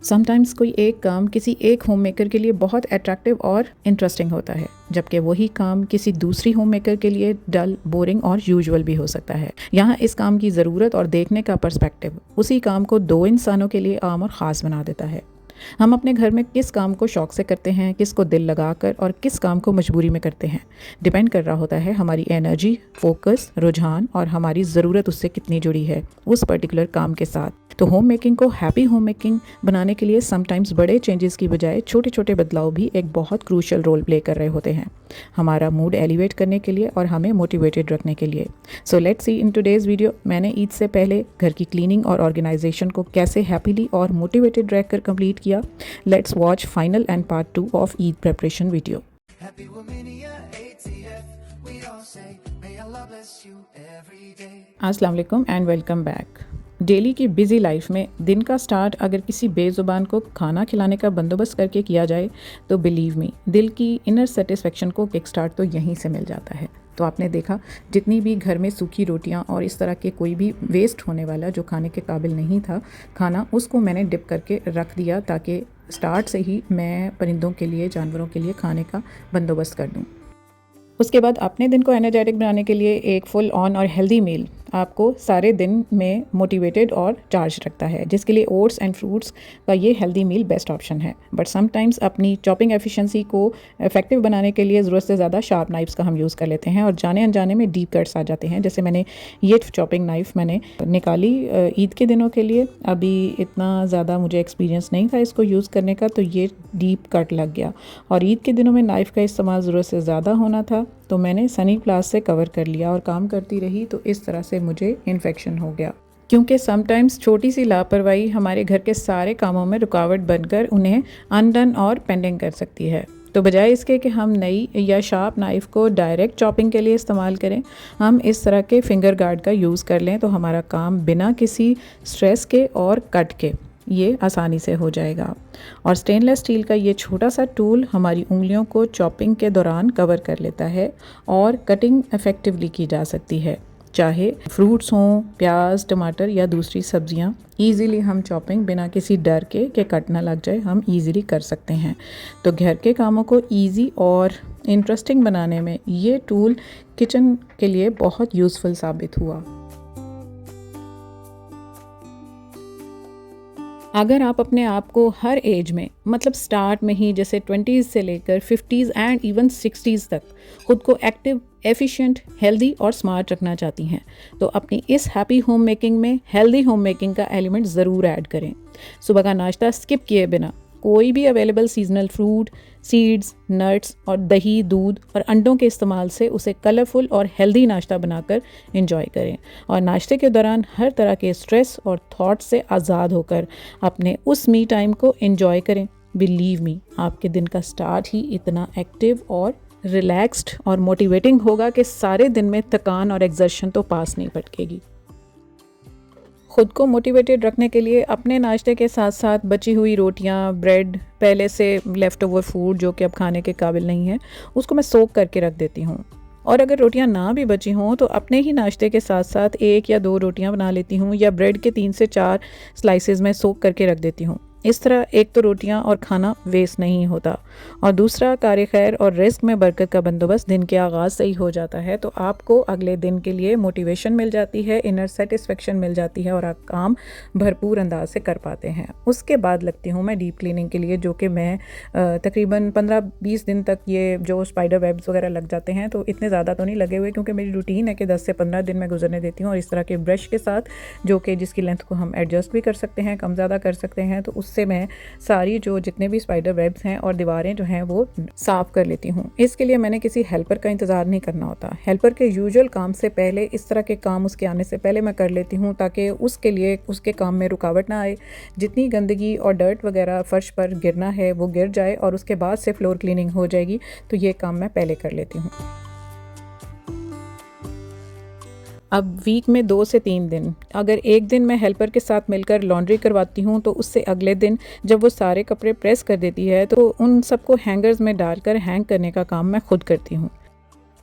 Sometimes कोई एक काम किसी एक होम मेकर के लिए बहुत अट्रैक्टिव और इंटरेस्टिंग होता है, जबकि वही काम किसी दूसरी होम मेकर के लिए डल, बोरिंग और यूजुअल भी हो सकता है। यहाँ इस काम की ज़रूरत और देखने का पर्सपेक्टिव उसी काम को दो इंसानों के लिए आम और ख़ास बना देता है। हम अपने घर में किस काम को शौक से करते हैं, किस को दिल लगाकर और किस काम को मजबूरी में करते हैं, डिपेंड कर रहा होता है हमारी एनर्जी, फोकस, रुझान और हमारी ज़रूरत उससे कितनी जुड़ी है उस पर्टिकुलर काम के साथ। तो होम मेकिंग को हैप्पी होम मेकिंग बनाने के लिए समटाइम्स बड़े चेंजेस की बजाय छोटे छोटे बदलाव भी एक बहुत क्रूशियल रोल प्ले कर रहे होते हैं, हमारा मूड एलिवेट करने के लिए और हमें मोटिवेटेड रखने के लिए। So let's see in today's video मैंने ईद से पहले घर की क्लीनिंग और ऑर्गेनाइजेशन को कैसे हैप्पीली और मोटिवेटेड रहकर कंप्लीट किया। Let's watch final and part 2 of Eid preparation video. अस्सलाम वालेकुम एंड वेलकम बैक। डेली की बिजी लाइफ में दिन का स्टार्ट अगर किसी बेज़ुबान को खाना खिलाने का बंदोबस्त करके किया जाए तो बिलीव मी, दिल की इनर सेटिस्फेक्शन को किक स्टार्ट तो यहीं से मिल जाता है। तो आपने देखा, जितनी भी घर में सूखी रोटियां और इस तरह के कोई भी वेस्ट होने वाला जो खाने के काबिल नहीं था खाना, उसको मैंने डिप करके रख दिया ताकि स्टार्ट से ही मैं परिंदों के लिए, जानवरों के लिए खाने का बंदोबस्त कर दूँ। उसके बाद अपने दिन को एनर्जेटिक बनाने के लिए एक फुल ऑन और हेल्दी मील आपको सारे दिन में मोटिवेटेड और चार्ज रखता है, जिसके लिए ओट्स एंड फ्रूट्स का ये हेल्दी मील बेस्ट ऑप्शन है। बट समटाइम्स अपनी चॉपिंग एफिशिएंसी को इफेक्टिव बनाने के लिए ज़रूरत से ज़्यादा शार्प नाइफ्स का हम यूज़ कर लेते हैं और जाने अनजाने में डीप कट्स आ जाते हैं। जैसे मैंने ये चॉपिंग नाइफ़ मैंने निकाली ईद के दिनों के लिए, अभी इतना ज़्यादा मुझे एक्सपीरियंस नहीं था इसको यूज़ करने का, तो ये डीप कट लग गया और ईद के दिनों में नाइफ़ का इस्तेमाल ज़रूरत से ज़्यादा होना था, तो मैंने सनी ग्लास से कवर कर लिया और काम करती रही, तो इस तरह से मुझे इन्फेक्शन हो गया। क्योंकि समटाइम्स छोटी सी लापरवाही हमारे घर के सारे कामों में रुकावट बनकर उन्हें अनडन और पेंडिंग कर सकती है। तो बजाय इसके कि हम नई या शार्प नाइफ़ को डायरेक्ट चॉपिंग के लिए इस्तेमाल करें, हम इस तरह के फिंगर गार्ड का यूज़ कर लें तो हमारा काम बिना किसी स्ट्रेस के और कट के ये आसानी से हो जाएगा। और स्टेनलेस स्टील का ये छोटा सा टूल हमारी उंगलियों को चॉपिंग के दौरान कवर कर लेता है और कटिंग इफ़ेक्टिवली की जा सकती है। चाहे फ्रूट्स हों, प्याज, टमाटर या दूसरी सब्जियां, ईज़िली हम चॉपिंग बिना किसी डर के कि कट ना लग जाए हम ईज़िली कर सकते हैं। तो घर के कामों को ईज़ी और इंटरेस्टिंग बनाने में ये टूल किचन के लिए बहुत यूज़फुल साबित हुआ। अगर आप अपने आप को हर एज में, मतलब स्टार्ट में ही जैसे 20s से लेकर 50s एंड इवन 60s तक खुद को एक्टिव, एफिशिएंट, हेल्दी और स्मार्ट रखना चाहती हैं, तो अपनी इस हैप्पी होम मेकिंग में हेल्दी होम मेकिंग का एलिमेंट ज़रूर ऐड करें। सुबह का नाश्ता स्किप किए बिना कोई भी available seasonal fruit, seeds, nuts और दही, दूध और अंडों के इस्तेमाल से उसे कलरफुल और हेल्दी नाश्ता बनाकर एंजॉय करें और नाश्ते के दौरान हर तरह के स्ट्रेस और थॉट से आज़ाद होकर अपने उस मी टाइम को एंजॉय करें। बिलीव मी, आपके दिन का स्टार्ट ही इतना एक्टिव और रिलैक्स्ड और मोटिवेटिंग होगा कि सारे दिन में थकान और एग्जर्शन तो पास नहीं पटकेगी। खुद को मोटिवेटेड रखने के लिए अपने नाश्ते के साथ साथ बची हुई रोटियां, ब्रेड, पहले से लेफ़्ट ओवर फूड जो कि अब खाने के काबिल नहीं है, उसको मैं सोक करके रख देती हूँ। और अगर रोटियां ना भी बची हों तो अपने ही नाश्ते के साथ साथ 1 या 2 रोटियां बना लेती हूँ या ब्रेड के 3 से 4 स्लाइसेस में सोक करके रख देती हूँ। इस तरह एक तो रोटियां और खाना वेस्ट नहीं होता और दूसरा कार खैर और रिस्क में बरकत का बंदोबस्त दिन के आगाज़ से ही हो जाता है, तो आपको अगले दिन के लिए मोटिवेशन मिल जाती है, इनर सेटिस्फेक्शन मिल जाती है और आप काम भरपूर अंदाज से कर पाते हैं। उसके बाद लगती हूँ मैं डीप क्लीनिंग के लिए, जो कि मैं तकरीबन 15-20 दिन तक ये जो स्पाइडर वेब्स वगैरह लग जाते हैं, तो इतने ज़्यादा तो नहीं लगे हुए क्योंकि मेरी रूटीन है कि 10 से 15 दिन मैं गुजरने देती हूँ और इस तरह के ब्रश के साथ, जो कि जिसकी लेंथ को हम एडजस्ट भी कर सकते हैं, कम ज़्यादा कर सकते हैं, तो से मैं सारी जो जितने भी स्पाइडर वेब्स हैं और दीवारें जो हैं वो साफ़ कर लेती हूँ। इसके लिए मैंने किसी हेल्पर का इंतज़ार नहीं करना होता। हेल्पर के यूजुअल काम से पहले इस तरह के काम उसके आने से पहले मैं कर लेती हूँ ताकि उसके लिए उसके काम में रुकावट ना आए। जितनी गंदगी और डर्ट वगैरह फ़र्श पर गिरना है वो गिर जाए और उसके बाद से फ्लोर क्लीनिंग हो जाएगी, तो ये काम मैं पहले कर लेती हूँ। अब वीक में 2 से 3 दिन, अगर एक दिन मैं हेल्पर के साथ मिलकर लॉन्ड्री करवाती हूँ तो उससे अगले दिन जब वो सारे कपड़े प्रेस कर देती है तो उन सबको हैंगर्स में डालकर हैंग करने का काम मैं खुद करती हूँ,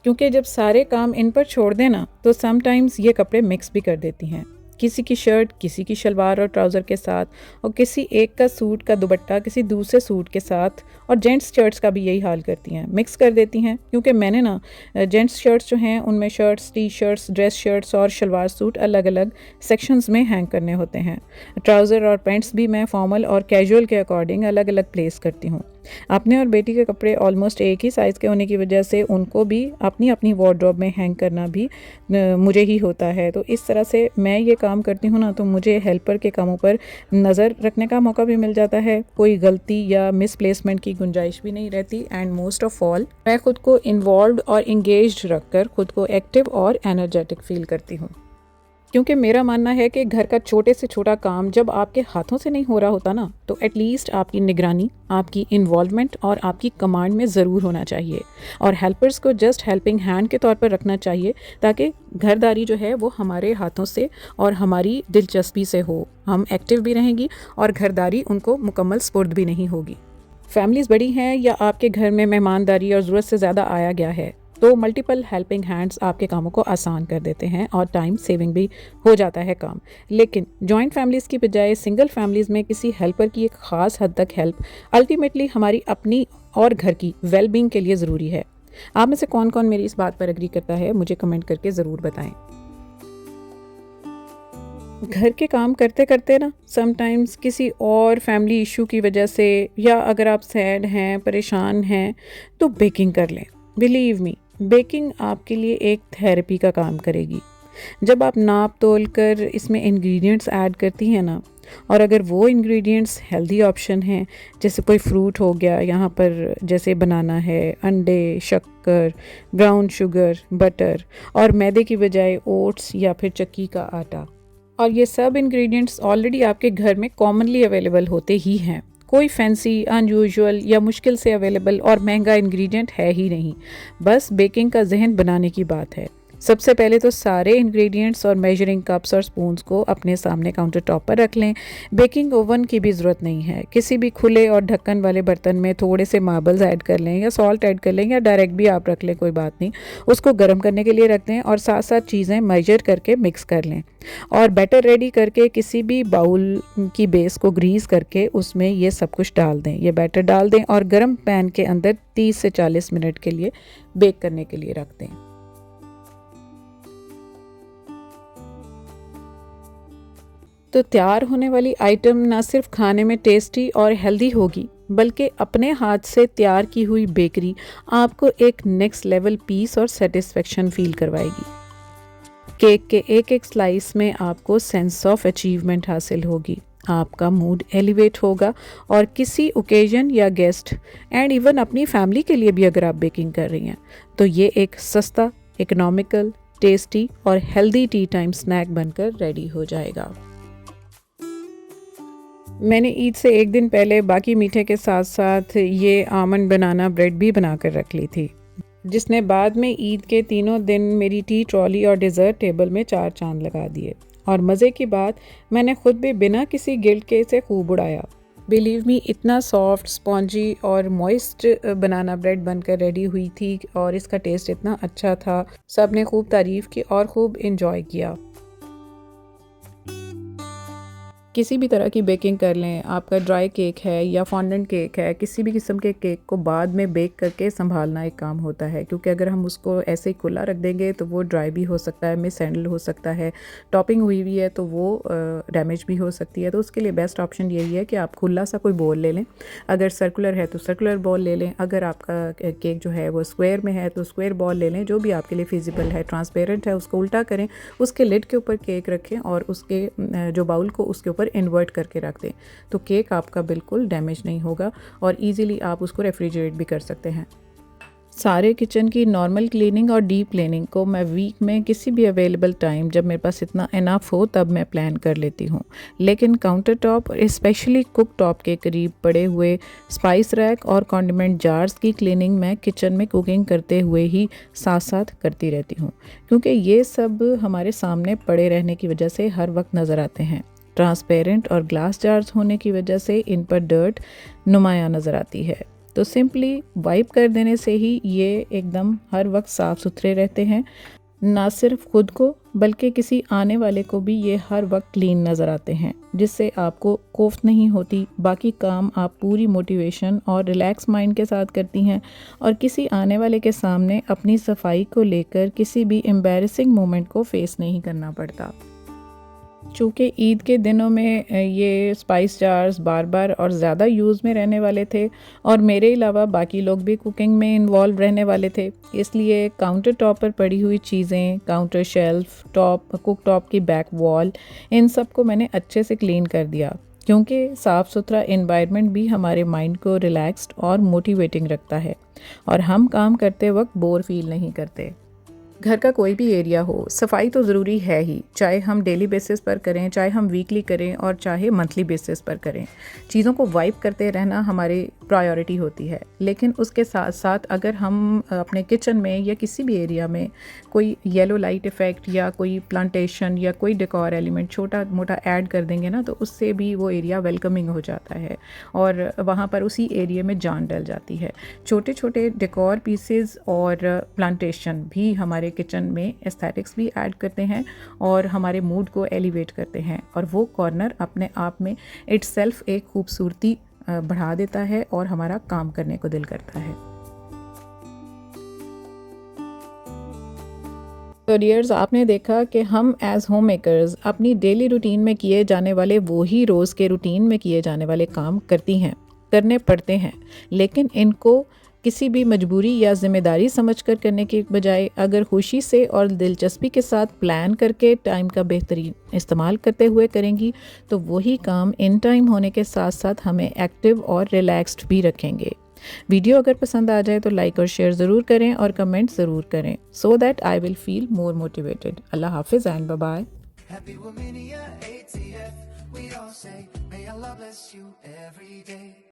क्योंकि जब सारे काम इन पर छोड़ देना तो समटाइम्स ये कपड़े मिक्स भी कर देती हैं। किसी की शर्ट किसी की शलवार और ट्राउज़र के साथ, और किसी एक का सूट का दुपट्टा किसी दूसरे सूट के साथ, और जेंट्स शर्ट्स का भी यही हाल करती हैं, मिक्स कर देती हैं। क्योंकि मैंने ना जेंट्स शर्ट्स जो हैं उनमें shirts, T shirts, dress shirts और शलवार सूट अलग अलग सेक्शंस में हैंग करने होते हैं। ट्राउज़र और पैंट्स भी मैं फॉर्मल और कैजुअल के अकॉर्डिंग अलग अलग प्लेस करती हूँ। अपने और बेटी के कपड़े ऑलमोस्ट एक ही साइज़ के होने की वजह से उनको भी अपनी अपनी वार्डरोब में हैंग करना भी मुझे ही होता है। तो इस तरह से मैं ये काम करती हूँ ना, तो मुझे हेल्पर के कामों पर नज़र रखने का मौका भी मिल जाता है, कोई गलती या मिसप्लेसमेंट की गुंजाइश भी नहीं रहती, एंड मोस्ट ऑफ ऑल मैं खुद को इन्वॉल्व और इंगेज्ड रखकर खुद को एक्टिव और एनर्जेटिक फील करती हूँ। क्योंकि मेरा मानना है कि घर का छोटे से छोटा काम जब आपके हाथों से नहीं हो रहा होता ना, तो एटलीस्ट आपकी निगरानी, आपकी इन्वॉल्वमेंट और आपकी कमांड में ज़रूर होना चाहिए, और हेल्पर्स को जस्ट हेल्पिंग हैंड के तौर पर रखना चाहिए, ताकि घरदारी जो है वो हमारे हाथों से और हमारी दिलचस्पी से हो। हम एक्टिव भी रहेंगी और घरदारी उनको मुकम्मल स्पुर्द भी नहीं होगी। फैमिलीज़ बड़ी हैं या आपके घर में मेहमानदारी और ज़रूरत से ज़्यादा आया गया है, तो मल्टीपल हेल्पिंग हैंड्स आपके कामों को आसान कर देते हैं और टाइम सेविंग भी हो जाता है काम। लेकिन जॉइंट फैमिलीज़ की बजाय सिंगल फैमिलीज़ में किसी हेल्पर की एक ख़ास हद तक हेल्प अल्टीमेटली हमारी अपनी और घर की वेलबींग के लिए ज़रूरी है। आप में से कौन कौन मेरी इस बात पर एग्री करता है, मुझे कमेंट करके ज़रूर बताएं। घर के काम करते करते ना समटाइम्स किसी और फैमिली इशू की वजह से, या अगर आप सैड हैं, परेशान हैं, तो बेकिंग कर लें। बिलीव मी, बेकिंग आपके लिए एक थेरेपी का काम करेगी। जब आप नाप तोल कर इसमें इंग्रेडिएंट्स ऐड करती हैं ना, और अगर वो इंग्रेडिएंट्स हेल्दी ऑप्शन हैं, जैसे कोई फ्रूट हो गया, यहाँ पर जैसे बनाना है, अंडे, शक्कर, ब्राउन शुगर, बटर, और मैदे की बजाय ओट्स या फिर चक्की का आटा, और ये सब इंग्रेडिएंट्स ऑलरेडी आपके घर में कॉमनली अवेलेबल होते ही हैं। कोई फैंसी, अनयूजुअल या मुश्किल से अवेलेबल और महंगा इंग्रेडिएंट है ही नहीं। बस बेकिंग का जहन बनाने की बात है। सबसे पहले तो सारे इंग्रेडिएंट्स और मेजरिंग कप्स और स्पून्स को अपने सामने काउंटर टॉप पर रख लें। बेकिंग ओवन की भी ज़रूरत नहीं है। किसी भी खुले और ढक्कन वाले बर्तन में थोड़े से मार्बल्स ऐड कर लें, या सॉल्ट ऐड कर लें, या डायरेक्ट भी आप रख लें, कोई बात नहीं। उसको गर्म करने के लिए रख दें और साथ साथ चीज़ें मेजर करके मिक्स कर लें, और बैटर रेडी करके किसी भी बाउल की बेस को ग्रीस करके उसमें ये सब कुछ डाल दें, ये बैटर डाल दें और गर्म पैन के अंदर 30 से 40 मिनट के लिए बेक करने के लिए रख दें। तो तैयार होने वाली आइटम ना सिर्फ खाने में टेस्टी और हेल्दी होगी, बल्कि अपने हाथ से तैयार की हुई बेकरी आपको एक नेक्स्ट लेवल पीस और सेटिस्फेक्शन फील करवाएगी। केक के एक एक स्लाइस में आपको सेंस ऑफ अचीवमेंट हासिल होगी, आपका मूड एलिवेट होगा, और किसी ओकेजन या गेस्ट एंड इवन अपनी फैमिली के लिए भी अगर आप बेकिंग कर रही हैं, तो ये एक सस्ता, इकोनॉमिकल, टेस्टी और हेल्दी टी टाइम स्नैक बनकर रेडी हो जाएगा। मैंने ईद से एक दिन पहले बाकी मीठे के साथ साथ ये आमंड बनाना ब्रेड भी बना कर रख ली थी, जिसने बाद में ईद के तीनों दिन मेरी टी ट्रॉली और डिज़र्ट टेबल में 4 चांद लगा दिए। और मज़े की बात, मैंने खुद भी बिना किसी गिल्ट के इसे खूब उड़ाया। बिलीव मी, इतना सॉफ्ट, स्पॉन्जी और मॉइस्ट बनाना ब्रेड बनकर रेडी हुई थी, और इसका टेस्ट इतना अच्छा था, सब ने खूब तारीफ़ की और खूब इन्जॉय किया। किसी भी तरह की बेकिंग कर लें, आपका ड्राई केक है या फॉन्डेंट केक है, किसी भी किस्म के केक को बाद में बेक करके संभालना एक काम होता है, क्योंकि अगर हम उसको ऐसे ही खुला रख देंगे तो वो ड्राई भी हो सकता है, मिस हैंडल हो सकता है, टॉपिंग हुई हुई है तो वो डैमेज भी हो सकती है। तो उसके लिए बेस्ट ऑप्शन यही है कि आप खुला सा कोई बोल ले लें। अगर सर्कुलर है तो सर्कुलर बॉल ले लें, अगर आपका केक जो है वो स्क्वायर में है तो स्क्वायर बॉल ले लें, जो भी आपके लिए फिजिबल है। ट्रांसपेरेंट है उसको उल्टा करें, उसके लिड के ऊपर केक रखें और उसके जो बाउल को उसके ऊपर इन्वर्ट करके रख दें, तो केक आपका बिल्कुल डैमेज नहीं होगा और इजीली आप उसको रेफ्रिजरेट भी कर सकते हैं। सारे किचन की नॉर्मल क्लीनिंग और डीप क्लीनिंग को मैं वीक में किसी भी अवेलेबल टाइम, जब मेरे पास इतना इनफ हो, तब मैं प्लान कर लेती हूँ। लेकिन काउंटर टॉप और स्पेशली कुक टॉप के करीब पड़े हुए स्पाइस रैक और कॉन्डिमेंट जार्स की क्लीनिंग मैं किचन में कुकिंग करते हुए ही साथ साथ करती रहती हूँ, क्योंकि ये सब हमारे सामने पड़े रहने की वजह से हर वक्त नज़र आते हैं। ट्रांसपेरेंट और ग्लास जार्स होने की वजह से इन पर डर्ट नुमायां नज़र आती है, तो सिंपली वाइप कर देने से ही ये एकदम हर वक्त साफ़ सुथरे रहते हैं। ना सिर्फ खुद को बल्कि किसी आने वाले को भी ये हर वक्त क्लीन नज़र आते हैं, जिससे आपको कोफ्त नहीं होती। बाकी काम आप पूरी मोटिवेशन और रिलैक्स माइंड के साथ करती हैं और किसी आने वाले के सामने अपनी सफाई को लेकर किसी भी एम्बैरेसिंग मोमेंट को फेस नहीं करना पड़ता। चूँकि ईद के दिनों में ये स्पाइस जार्स बार बार और ज़्यादा यूज़ में रहने वाले थे और मेरे अलावा बाकी लोग भी कुकिंग में इन्वॉल्व रहने वाले थे, इसलिए काउंटर टॉप पर पड़ी हुई चीज़ें, counter shelf, top, cook top की बैक वॉल, इन सब को मैंने अच्छे से क्लीन कर दिया, क्योंकि साफ़ सुथरा एनवायरनमेंट भी हमारे माइंड को रिलैक्स्ड और मोटिवेटिंग रखता है और हम काम करते वक्त बोर फील नहीं करते। घर का कोई भी एरिया हो, सफाई तो ज़रूरी है ही, चाहे हम डेली बेसिस पर करें, चाहे हम वीकली करें और चाहे मंथली बेसिस पर करें। चीज़ों को वाइप करते रहना हमारी प्रायोरिटी होती है, लेकिन उसके साथ साथ अगर हम अपने किचन में या किसी भी एरिया में कोई येलो लाइट इफ़ेक्ट या कोई प्लांटेशन या कोई डेकोर एलिमेंट छोटा मोटा ऐड कर देंगे ना, तो उससे भी वो एरिया वेलकमिंग हो जाता है और वहाँ पर उसी एरिया में जान डल जाती है। छोटे छोटे डेकोर पीसेस और प्लांटेशन भी हमारे किचन में एस्थेटिक्स भी ऐड करते हैं और हमारे मूड को एलिवेट करते हैं और वो कॉर्नर अपने आप में इटसेल्फ एक खूबसूरती बढ़ा देता है और हमारा काम करने को दिल करता है। तो डियर्स, आपने देखा कि हम एज होम मेकर्स अपनी डेली रूटीन में किए जाने वाले वो ही रोज़ के रूटीन में किए जाने वाले काम करने पड़ते हैं, लेकिन इनको किसी भी मजबूरी या ज़िम्मेदारी समझकर करने के बजाय अगर खुशी से और दिलचस्पी के साथ प्लान करके टाइम का बेहतरीन इस्तेमाल करते हुए करेंगी, तो वही काम इन टाइम होने के साथ साथ हमें एक्टिव और रिलैक्स्ड भी रखेंगे। वीडियो अगर पसंद आ जाए तो लाइक और शेयर ज़रूर करें और कमेंट ज़रूर करें, so that I will feel more motivated. अल्लाह हाफिज़ and bye bye. Happy Womenia ATF, we all say, may Allah bless you every day.